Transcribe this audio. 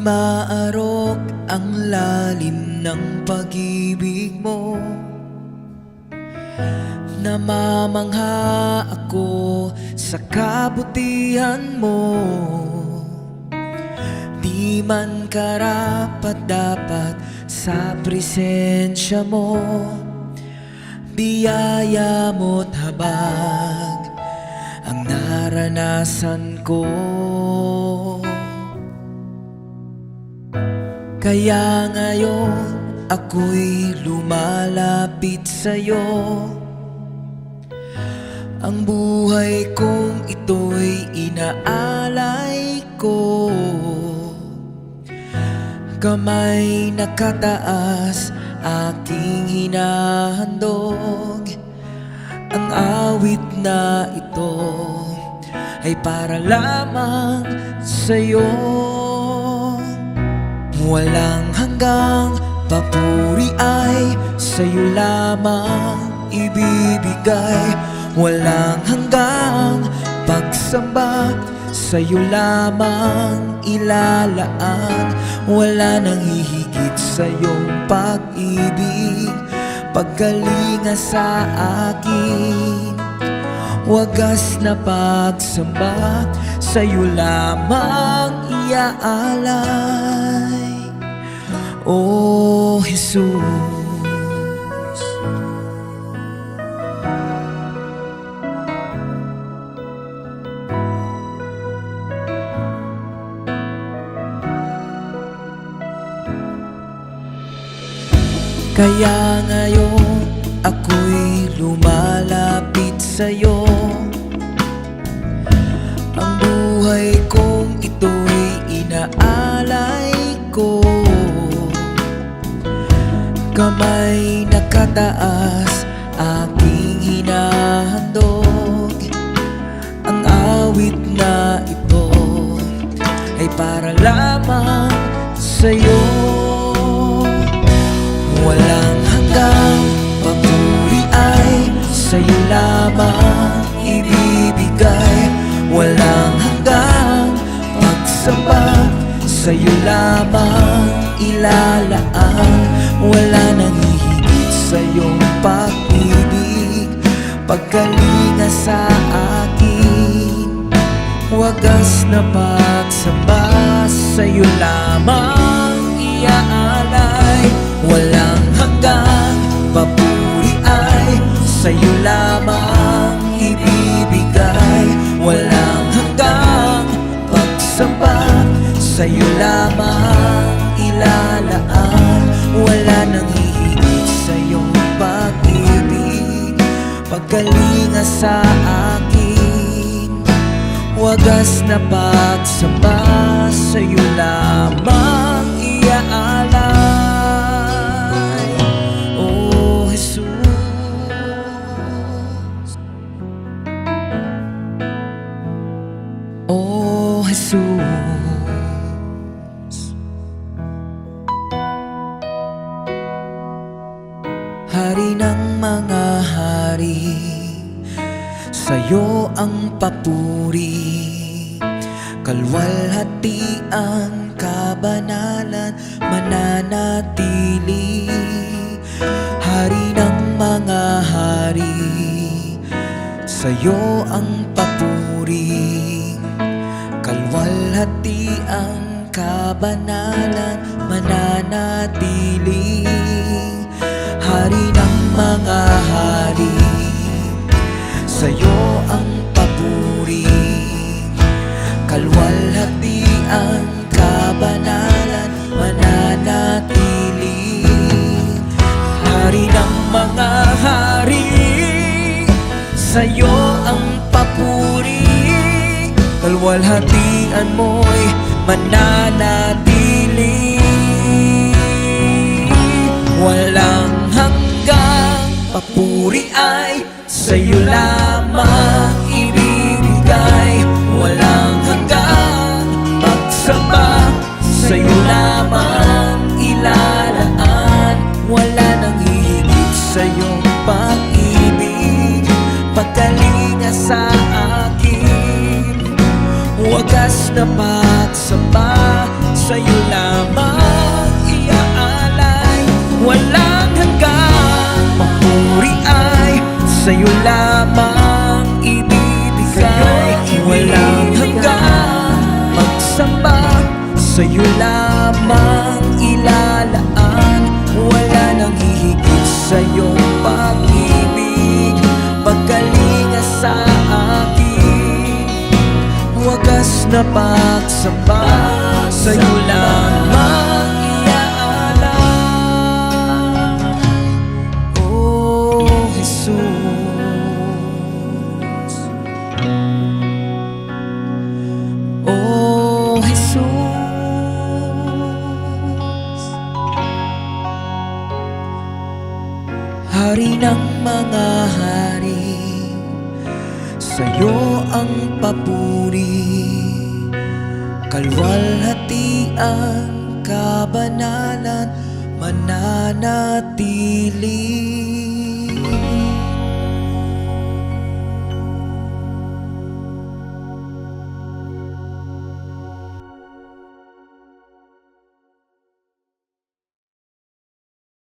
maarok ang lalim ng pag-ibig mo. Namamangha ako sa kabutihan mo. Di man karapat-dapat sa presensya mo. Biyaya mo't habag ang naranasan ko. Kaya ngayon ako'y lumalapit sa'yo. Ang buhay kong ito'y inaalay ko. Kamay nakataas, aking hinahandog. Ang awit na ito ay para lamang sa'yo. Walang hanggang papuri ay sa'yo lamang ibibigay. Walang hanggang pagsamba sa'yo lamang ilalaan. Wala nang hihigit sa iyong pag-ibig, pagkalinga sa akin. Wagas na pagsamba sa'yo lamang iaalay. Oh Jesus, kaya ngayon ako'y lumalapit sa'yo. Ang buhay kong ito'y inaalay ko. Kamay nakataas, aking hinahandog. Ang awit na ito ay para lamang sa'yo. Walang hanggang papuri ay sa'yo lamang ibibigay. Walang hanggang pagsamba sa'yo lamang ilalaan. Wala nang hihigit sa iyong pag-ibig, pagkalinga sa akin. Wagas na pagsamba sa'yo lamang iaalay. Walang hanggang papuri ay sa'yo lamang ibibigay. Walang hanggang pagsamba sa'yo lamang ilalaan. Wala nang hihigit sa iyong pag-ibig, pagkalinga sa akin. Wagas na pagsamba sa'yo lamang iaalay. Oh Jesus, oh Jesus. Hari ng mga hari, sa'yo ang papuri. Kalwalhatian, kabanalan, mananatili. Hari ng mga hari, sa'yo ang papuri. Kalwalhatian, kabanalan, mananatili. Hari ng mga hari, sa'yo ang papuri. Kalwalhatian, kabanalan, mananatili. Hari ng mga hari, sa'yo ang papuri. Kalwalhatian mo'y mananatili. Walang hanggang papuri ay sa'yo lamang ibibigay. Walang hanggang pagsamba sa'yo lamang ilalaan. Wala nang hihigit sa iyong pag-ibig, pagkalinga sa akin. Wagas na pagsamba sa'yo lamang iaalay. Walang hanggang papuri ay sa'yo lamang ibibigay. Walang hanggang pagsamba sa'yo lamang ilalaan. Wala nang hihigit sa'yong pag-ibig, pagkalinga sa akin. Wagas na pagsamba sa'yo lamang iaalay. Oh Jesus, oh Jesus. Hari ng mga hari, sa'yo ang papuri. Kalwalhatian, kabanalan, mananatili.